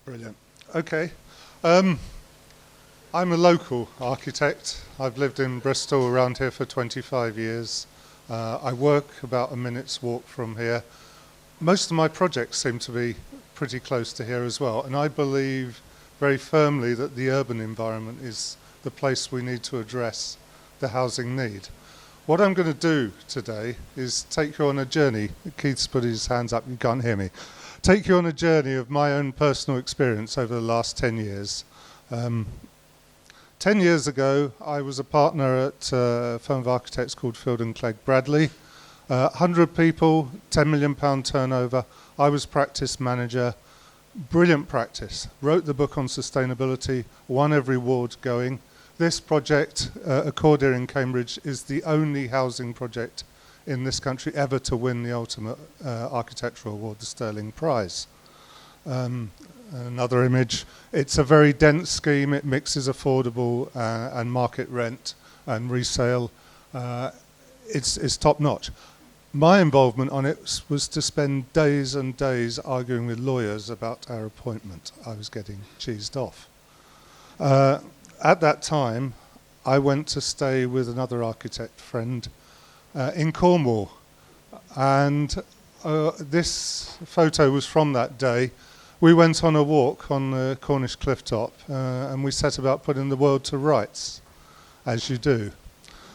Brilliant. Okay. Um, I'm a local architect. I've lived in Bristol around here for 25 years. I work about a minute's walk from here. Most of my projects seem to be pretty close to here as well, and I believe very firmly that the urban environment is the place we need to address the housing need. What I'm going to do today is take you on a journey. Keith's put his hands up, you can't hear me. Take you on a journey of my own personal experience over the last 10 years. 10 years ago, I was a partner at a firm of architects called Field and Clegg Bradley. 100 people, £10 million turnover. I was practice manager. Brilliant practice. Wrote the book on sustainability, won every award going. This project, Accordia in Cambridge, is the only housing project in this country ever to win the ultimate architectural award, the Sterling Prize. Another image, it's a very dense scheme. It mixes affordable and market rent and resale. It's top notch. My involvement on it was to spend days and days arguing with lawyers about our appointment. I was getting cheesed off. At that time, I went to stay with another architect friend in Cornwall. And this photo was from that day. We went on a walk on the Cornish cliff top and we set about putting the world to rights, as you do.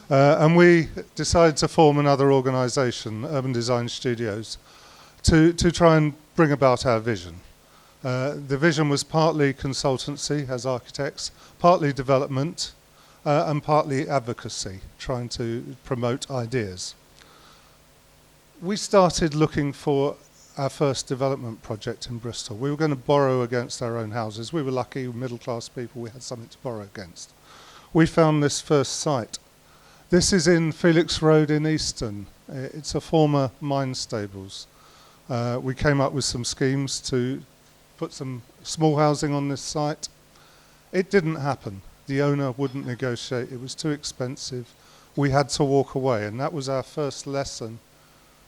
And we decided to form another organisation, Urban Design Studios, to try and bring about our vision. The vision was partly consultancy as architects, partly development, and partly advocacy, trying to promote ideas. We started looking for our first development project in Bristol. We were going to borrow against our own houses. We were lucky, middle-class people, we had something to borrow against. We found this first site. This is in Felix Road in Easton. It's a former mine stables. We came up with some schemes to put some small housing on this site. It didn't happen. The owner wouldn't negotiate. It was too expensive. We had to walk away, and that was our first lesson,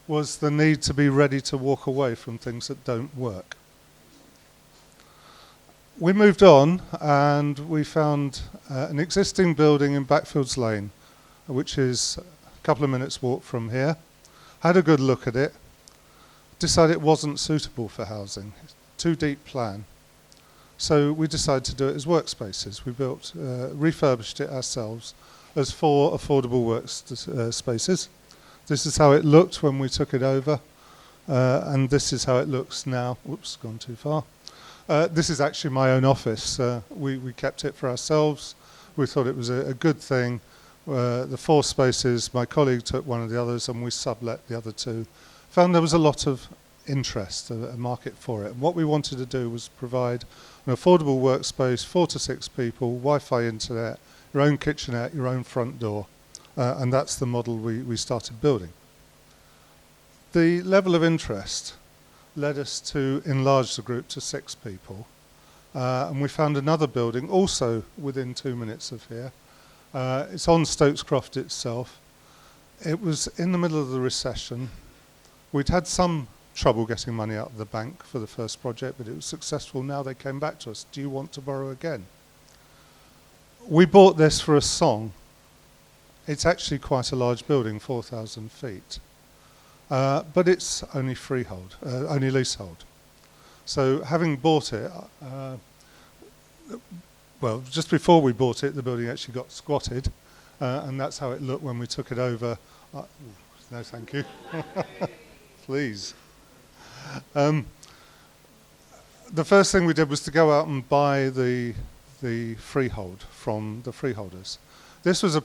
was the need to be ready to walk away from things that don't work. We moved on and we found an existing building in Backfields Lane, which is a couple of minutes walk from here. Had a good look at it, decided it wasn't suitable for housing, too deep plan. So we decided to do it as workspaces. We built, refurbished it ourselves as 4 affordable workspaces. This is how it looked when we took it over, and this is how it looks now. Whoops, gone too far. This is actually my own office. We kept it for ourselves. We thought it was a good thing. The 4 spaces, my colleague took one of the others, and we sublet the other 2. Found there was a lot of interest, a market for it. And what we wanted to do was provide an affordable workspace, 4 to 6 people, Wi-Fi internet, your own kitchenette, your own front door. And that's the model we started building. The level of interest led us to enlarge the group to 6 people. And we found another building, also within 2 minutes of here. It's on Stokes Croft itself. It was in the middle of the recession. We'd had some trouble getting money out of the bank for the first project, but it was successful. Now they came back to us. Do you want to borrow again? We bought this for a song. It's actually quite a large building, 4,000 feet. But it's only freehold, only leasehold. So having bought it, well, just before we bought it, the building actually got squatted, and that's how it looked when we took it over. No, thank you. Please. The first thing we did was to go out and buy the freehold from the freeholders. This was a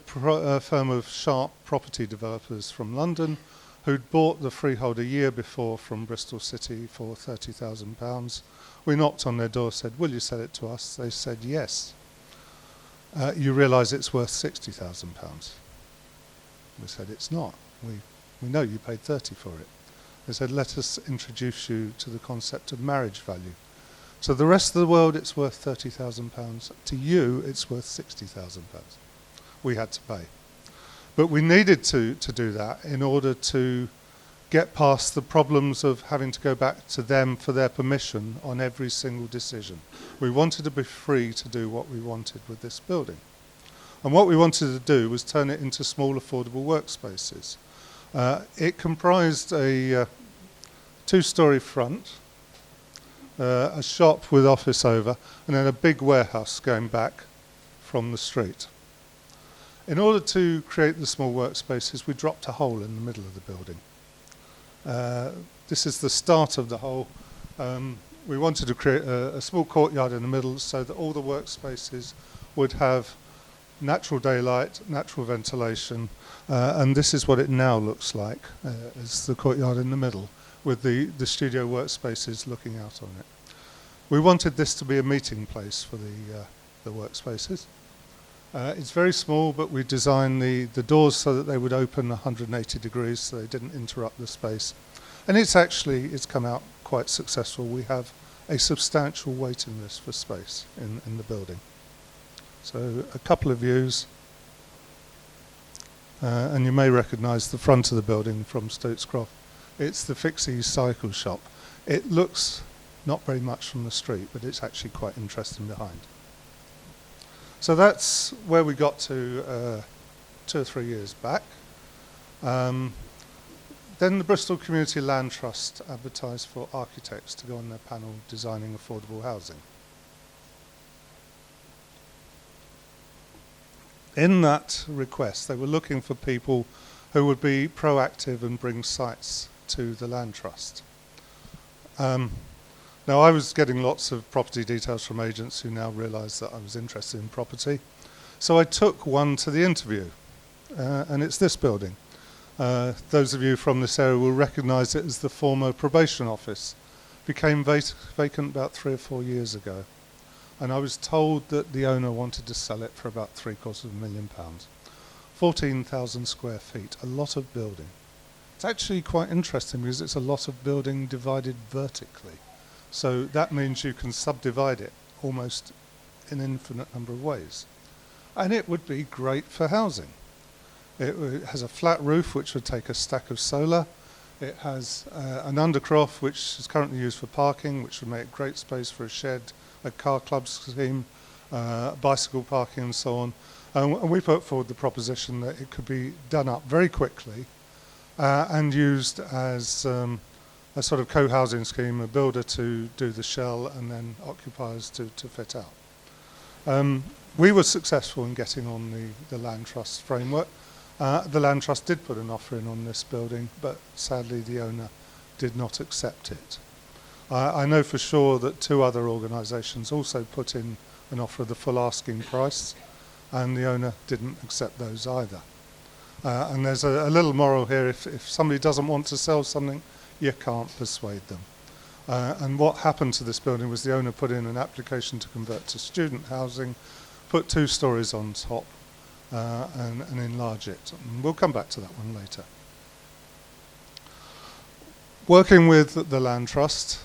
firm of sharp property developers from London who'd bought the freehold a year before from Bristol City for £30,000. We knocked on their door, said, will you sell it to us? They said yes. You realise it's worth £60,000. We said it's not. We know you paid 30 for it. They said, let us introduce you to the concept of marriage value. So the rest of the world, it's worth £30,000. To you, it's worth £60,000. We had to pay. But we needed to do that in order to get past the problems of having to go back to them for their permission on every single decision. We wanted to be free to do what we wanted with this building. And what we wanted to do was turn it into small, affordable workspaces. It comprised a two-storey front, a shop with office over, and then a big warehouse going back from the street. In order to create the small workspaces, we dropped a hole in the middle of the building. This is the start of the hole. We wanted to create a small courtyard in the middle so that all the workspaces would have natural daylight, natural ventilation, and this is what it now looks like, as the courtyard in the middle, with the studio workspaces looking out on it. We wanted this to be a meeting place for the workspaces. It's very small, but we designed the doors so that they would open 180 degrees so they didn't interrupt the space. And it's come out quite successful. We have a substantial waiting list for space in the building. So a couple of views, and you may recognise the front of the building from Stokescroft. It's the Fixie cycle shop. It looks not very much from the street, but it's actually quite interesting behind. So that's where we got to 2 or 3 years back. Then the Bristol Community Land Trust advertised for architects to go on their panel designing affordable housing. In that request, they were looking for people who would be proactive and bring sites to the Land Trust. Now, I was getting lots of property details from agents who now realised that I was interested in property. So I took one to the interview, and it's this building. Those of you from this area will recognise it as the former probation office. Became vacant about 3 or 4 years ago. And I was told that the owner wanted to sell it for about £750,000. 14,000 square feet, a lot of building. It's actually quite interesting because it's a lot of building divided vertically. So that means you can subdivide it almost in an infinite number of ways. And it would be great for housing. It has a flat roof which would take a stack of solar. It has an undercroft which is currently used for parking, which would make great space for a shed, a car club scheme, bicycle parking and so on. And we put forward the proposition that it could be done up very quickly and used as a sort of co-housing scheme, a builder to do the shell and then occupiers to fit out. We were successful in getting on the Land Trust framework. The Land Trust did put an offer in on this building, but sadly the owner did not accept it. I know for sure that 2 other organisations also put in an offer of the full asking price, and the owner didn't accept those either. And there's a little moral here: if somebody doesn't want to sell something, you can't persuade them. And what happened to this building was the owner put in an application to convert to student housing, put 2 stories on top, and enlarge it. And we'll come back to that one later. Working with the Land Trust,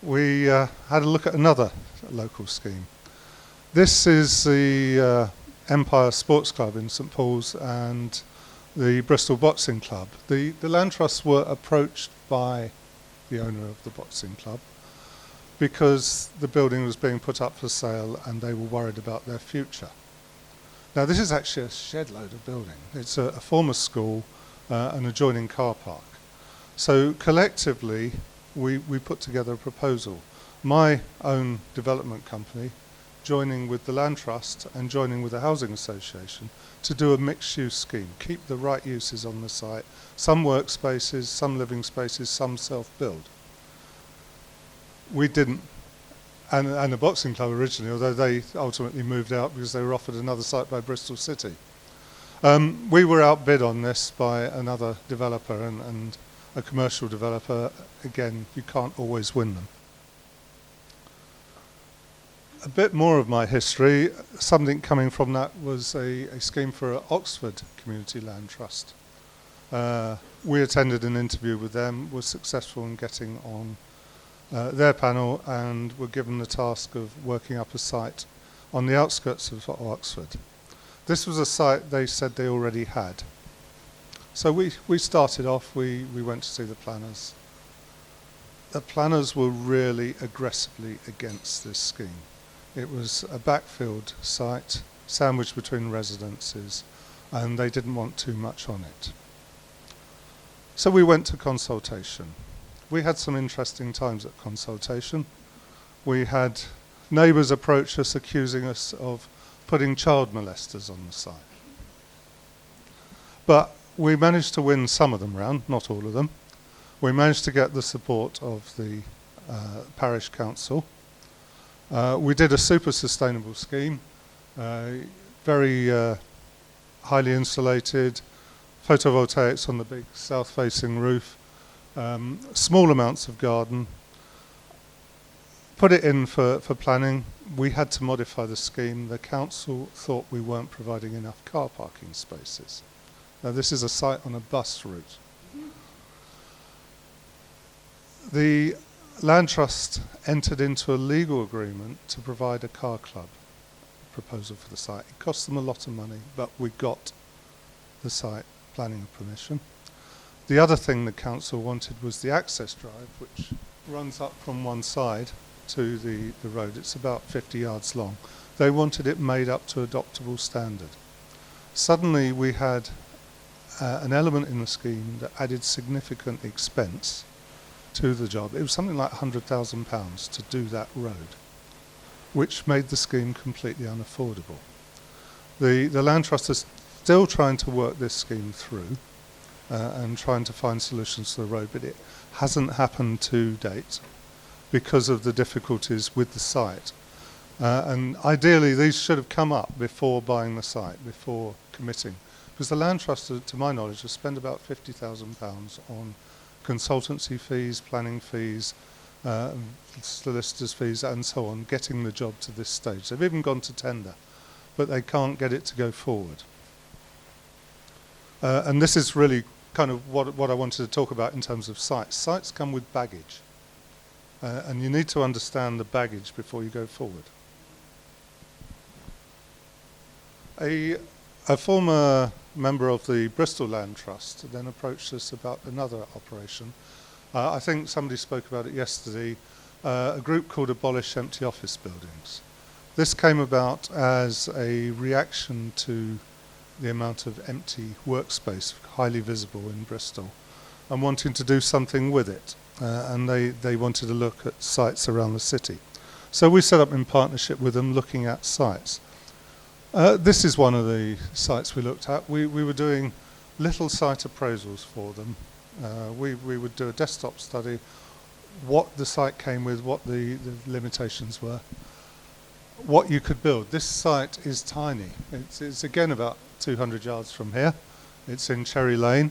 we had a look at another local scheme. This is the Empire Sports Club in St Paul's and the Bristol Boxing Club. The Land Trusts were approached by the owner of the boxing club because the building was being put up for sale and they were worried about their future. Now, this is actually a shed load of building. It's a former school, an adjoining car park. So collectively, we put together a proposal. My own development company, joining with the Land Trust and joining with the Housing Association to do a mixed-use scheme, keep the right uses on the site, some workspaces, some living spaces, some self-build. We didn't, and the boxing club originally, although they ultimately moved out because they were offered another site by Bristol City. We were outbid on this by another developer and a commercial developer. Again, you can't always win them. A bit more of my history, something coming from that was a scheme for Oxford Community Land Trust. We attended an interview with them, were successful in getting on their panel, and were given the task of working up a site on the outskirts of Oxford. This was a site they said they already had. So we started off, we went to see the planners. The planners were really aggressively against this scheme. It was a backfield site, sandwiched between residences, and they didn't want too much on it. So we went to consultation. We had some interesting times at consultation. We had neighbours approach us accusing us of putting child molesters on the site. But we managed to win some of them round, not all of them. We managed to get the support of the parish council. We did a super sustainable scheme, very highly insulated, photovoltaics on the big south-facing roof, small amounts of garden. Put it in for planning. We had to modify the scheme. The council thought we weren't providing enough car parking spaces. Now this is a site on a bus route. The Land Trust entered into a legal agreement to provide a car club proposal for the site. It cost them a lot of money, but we got the site planning permission. The other thing the council wanted was the access drive, which runs up from one side to the road. It's about 50 yards long. They wanted it made up to adoptable standard. Suddenly we had an element in the scheme that added significant expense to the job. It was something like £100,000 to do that road, which made the scheme completely unaffordable. The Land Trust is still trying to work this scheme through and trying to find solutions to the road, but it hasn't happened to date because of the difficulties with the site. And ideally these should have come up before buying the site, before committing. Because the Land Trust, to my knowledge, has spent about £50,000 on consultancy fees, planning fees, solicitors' fees and so on, getting the job to this stage. They've even gone to tender, but they can't get it to go forward. And this is really kind of what I wanted to talk about in terms of sites. Sites come with baggage, and you need to understand the baggage before you go forward. A former member of the Bristol Land Trust then approached us about another operation. I think somebody spoke about it yesterday, a group called Abolish Empty Office Buildings. This came about as a reaction to the amount of empty workspace, highly visible in Bristol, and wanting to do something with it. And they wanted to look at sites around the city. So we set up in partnership with them looking at sites. This is one of the sites we looked at. We were doing little site appraisals for them. We would do a desktop study, what the site came with, what the limitations were, what you could build. This site is tiny. It's again about 200 yards from here. It's in Cherry Lane.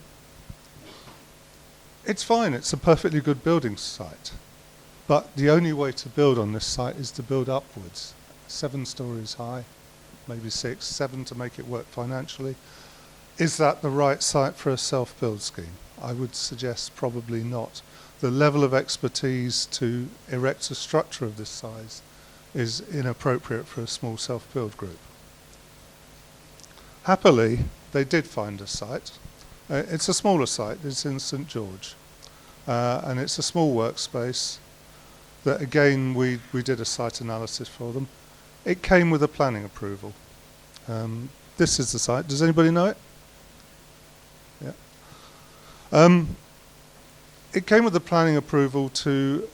It's fine. It's a perfectly good building site. But the only way to build on this site is to build upwards, 7 stories high, maybe 6, 7 to make it work financially. Is that the right site for a self-build scheme? I would suggest probably not. The level of expertise to erect a structure of this size is inappropriate for a small self-build group. Happily, they did find a site. It's a smaller site. It's in St George. And it's a small workspace that, again, we did a site analysis for them. It came with a planning approval. This is the site. Does anybody know it? Yeah. It came with the planning approval to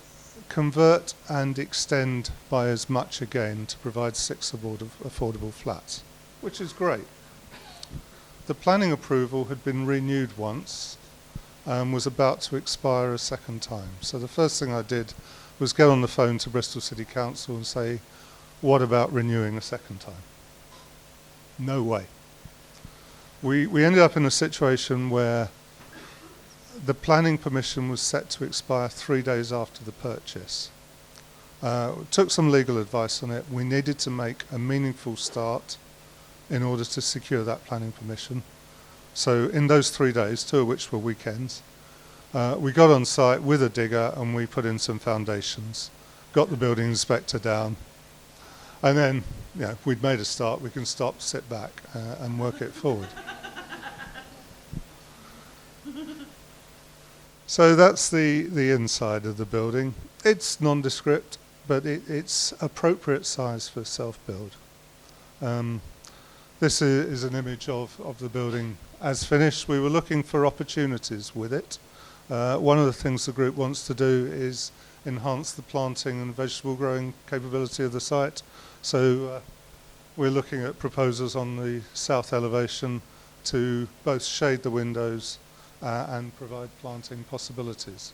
convert and extend by as much again to provide 6 affordable flats, which is great. The planning approval had been renewed once and was about to expire a second time. So the first thing I did was get on the phone to Bristol City Council and say, what about renewing a second time? No way. We ended up in a situation where the planning permission was set to expire 3 days after the purchase. Took some legal advice on it. We needed to make a meaningful start in order to secure that planning permission. So in those 3 days, 2 of which were weekends, we got on site with a digger and we put in some foundations, got the building inspector down, and then we'd made a start. We can stop, sit back and work it forward. So that's the inside of the building. It's nondescript, but it's appropriate size for self-build. This is an image of the building as finished. We were looking for opportunities with it. One of the things the group wants to do is enhance the planting and vegetable growing capability of the site. So we're looking at proposals on the south elevation to both shade the windows and provide planting possibilities.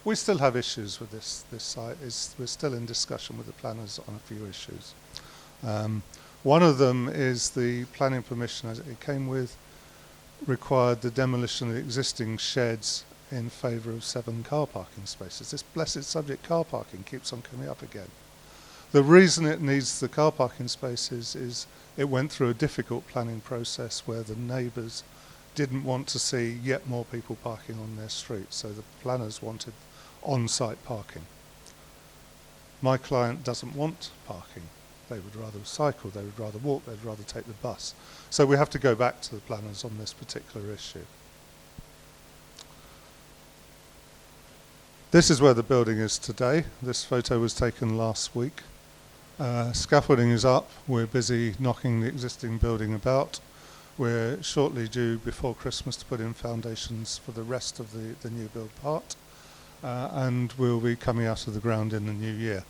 We still have issues with this site. We're still in discussion with the planners on a few issues. One of them is the planning permission as it came with required the demolition of the existing sheds in favour of 7 car parking spaces. This blessed subject, car parking, keeps on coming up again. The reason it needs the car parking spaces is it went through a difficult planning process where the neighbours didn't want to see yet more people parking on their street, so the planners wanted on-site parking. My client doesn't want parking. They would rather cycle, they would rather walk, they'd rather take the bus. So we have to go back to the planners on this particular issue. This is where the building is today. This photo was taken last week. Scaffolding is up. We're busy knocking the existing building about. We're shortly due before Christmas to put in foundations for the rest of the new build part. And we'll be coming out of the ground in the new year.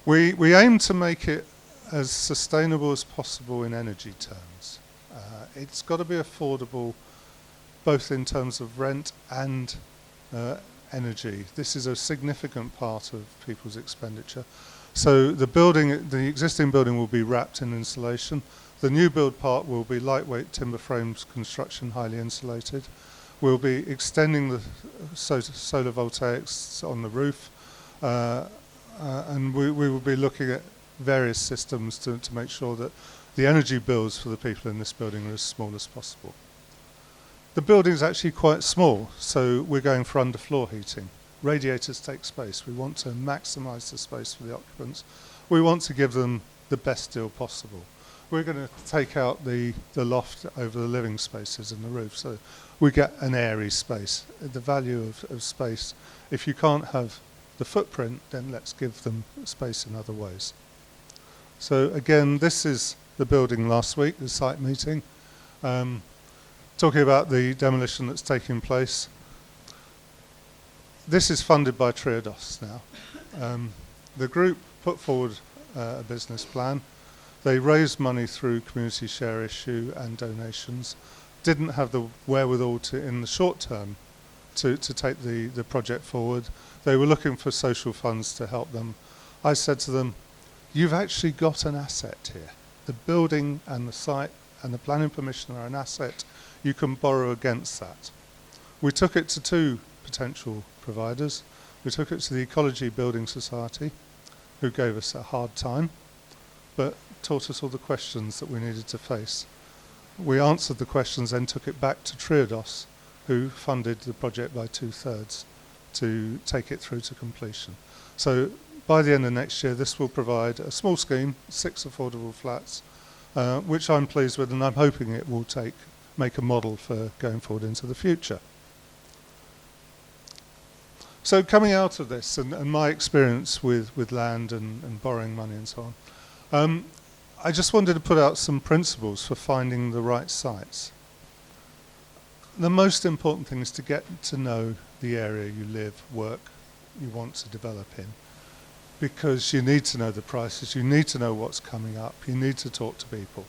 We aim to make it as sustainable as possible in energy terms. It's got to be affordable both in terms of rent and energy. This is a significant part of people's expenditure. So the existing building will be wrapped in insulation. The new build part will be lightweight timber frames construction, highly insulated. We'll be extending the solar voltaics on the roof, and we will be looking at various systems to make sure that the energy bills for the people in this building are as small as possible. The building is actually quite small, so we're going for underfloor heating. Radiators take space. We want to maximise the space for the occupants. We want to give them the best deal possible. We're going to take out the loft over the living spaces and the roof, so we get an airy space. The value of space, if you can't have the footprint, then let's give them space in other ways. So again, this is the building last week, the site meeting. Talking about the demolition that's taking place. This is funded by Triodos now. The group put forward a business plan. They raised money through community share issue and donations. Didn't have the wherewithal to, in the short term, to take the project forward. They were looking for social funds to help them. I said to them, you've actually got an asset here. The building and the site and the planning permission are an asset. You can borrow against that. We took it to 2 potential providers. We took it to the Ecology Building Society, who gave us a hard time, but taught us all the questions that we needed to face. We answered the questions, then took it back to Triodos, who funded the project by 2/3 to take it through to completion. So by the end of next year, this will provide a small scheme, 6 affordable flats, which I'm pleased with, and I'm hoping it will make a model for going forward into the future. So coming out of this, and my experience with land and borrowing money and so on, I just wanted to put out some principles for finding the right sites. The most important thing is to get to know the area you live, work, you want to develop in, because you need to know the prices, you need to know what's coming up, you need to talk to people.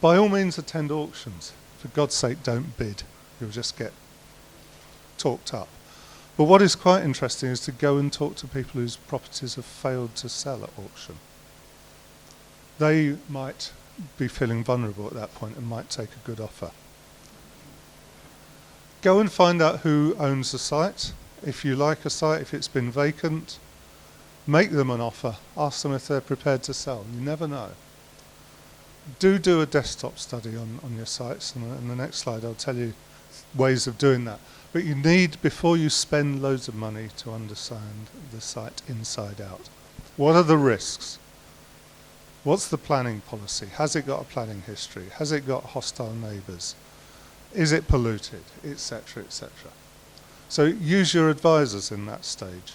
By all means attend auctions. For God's sake, don't bid. You'll just get talked up. But what is quite interesting is to go and talk to people whose properties have failed to sell at auction. They might be feeling vulnerable at that point and might take a good offer. Go and find out who owns the site. If you like a site, if it's been vacant, make them an offer. Ask them if they're prepared to sell. You never know. Do a desktop study on your sites, and in the next slide I'll tell you ways of doing that. But you need, before you spend loads of money, to understand the site inside out. What are the risks? What's the planning policy? Has it got a planning history? Has it got hostile neighbours? Is it polluted? Etc., etc. So use your advisors in that stage.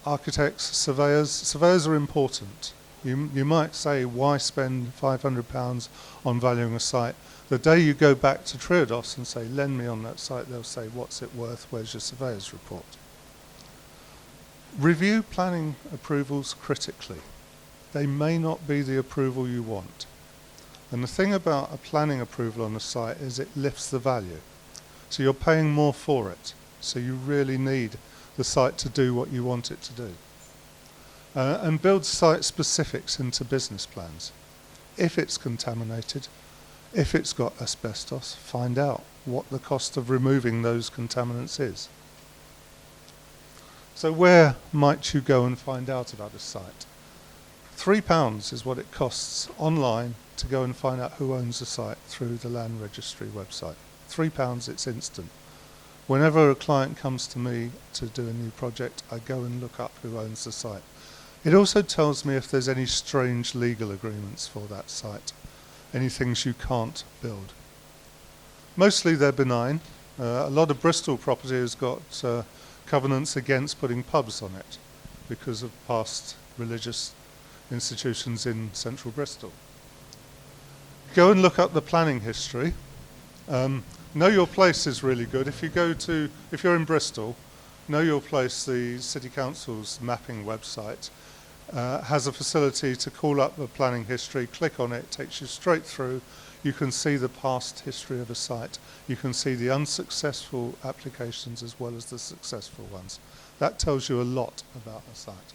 Architects, surveyors. Surveyors are important. You might say, why spend £500 on valuing a site? The day you go back to Triodos and say, lend me on that site, they'll say, what's it worth? Where's your surveyor's report? Review planning approvals critically. They may not be the approval you want. And the thing about a planning approval on a site is it lifts the value. So you're paying more for it. So you really need the site to do what you want it to do. And build site specifics into business plans. If it's contaminated, if it's got asbestos, find out what the cost of removing those contaminants is. So where might you go and find out about a site? £3 is what it costs online to go and find out who owns the site through the land registry website. £3, it's instant. Whenever a client comes to me to do a new project, I go and look up who owns the site. It also tells me if there's any strange legal agreements for that site, any things you can't build. Mostly they're benign. A lot of Bristol property has got covenants against putting pubs on it because of past religious institutions in central Bristol. Go and look up the planning history. Know Your Place is really good. If you're in Bristol, Know Your Place, the City Council's mapping website, has a facility to call up the planning history, click on it, takes you straight through. You can see the past history of a site. You can see the unsuccessful applications as well as the successful ones. That tells you a lot about a site.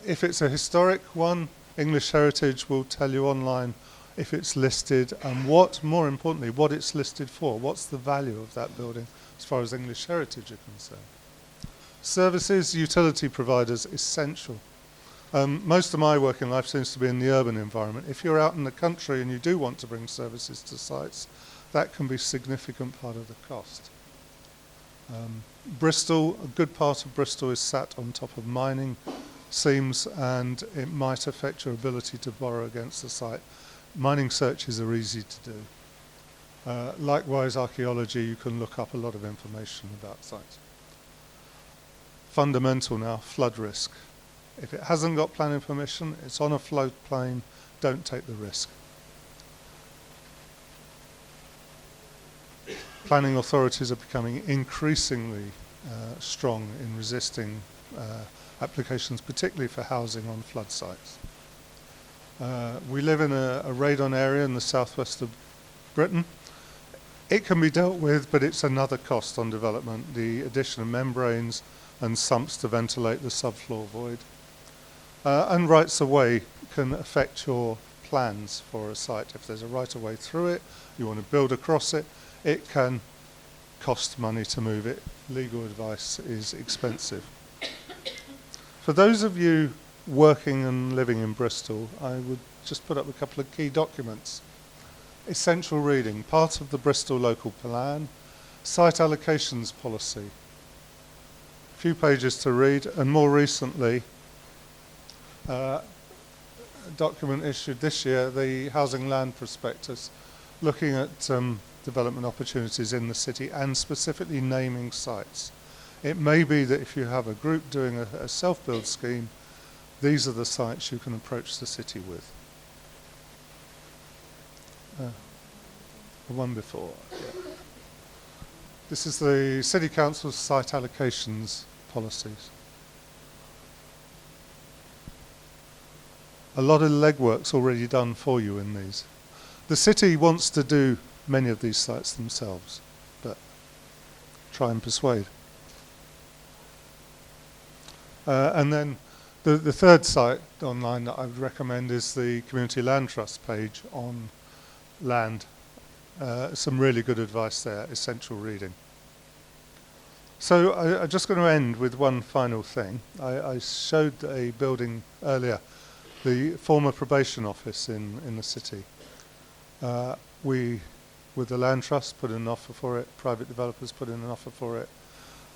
If it's a historic one, English Heritage will tell you online if it's listed and more importantly, what it's listed for. What's the value of that building as far as English Heritage are concerned. Services, utility providers, essential. Most of my working life seems to be in the urban environment. If you're out in the country and you do want to bring services to sites, that can be a significant part of the cost. Bristol, a good part of Bristol is sat on top of mining seams and it might affect your ability to borrow against the site. Mining searches are easy to do. Likewise, archaeology, you can look up a lot of information about sites. Fundamental now, flood risk. If it hasn't got planning permission, it's on a floodplain, don't take the risk. Planning authorities are becoming increasingly strong in resisting applications, particularly for housing on flood sites. We live in a radon area in the southwest of Britain. It can be dealt with, but it's another cost on development, the addition of membranes and sumps to ventilate the subfloor void. And rights of way can affect your plans for a site. If there's a right of way through it, you want to build across it, it can cost money to move it. Legal advice is expensive. For those of you working and living in Bristol, I would just put up a couple of key documents. Essential reading, part of the Bristol local plan, site allocations policy. A few pages to read, and more recently, a document issued this year, the Housing Land Prospectus, looking at development opportunities in the city and specifically naming sites. It may be that if you have a group doing a self-build scheme, these are the sites you can approach the city with. The one before. Yeah. This is the City Council's site allocations policies. A lot of legwork's already done for you in these. The city wants to do many of these sites themselves, but try and persuade. And then the third site online that I would recommend is the Community Land Trust page on land. Some really good advice there, essential reading. So I'm just going to end with one final thing. I showed a building earlier, the former probation office in the city. We, with the Land Trust, put in an offer for it. Private developers put in an offer for it.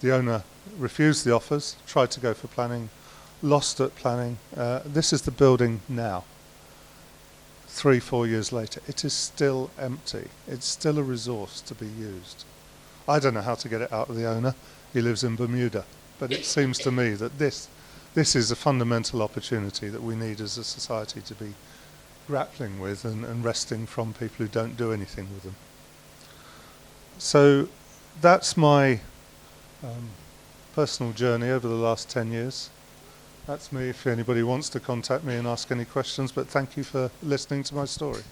The owner refused the offers, tried to go for planning. lost at planning. This is the building now. 3-4 years later, it is still empty. It's still a resource to be used. I don't know how to get it out of the owner. He lives in Bermuda. But it seems to me that this is a fundamental opportunity that we need as a society to be grappling with and wresting from people who don't do anything with them. So that's my personal journey over the last 10 years. That's me if anybody wants to contact me and ask any questions, but thank you for listening to my story.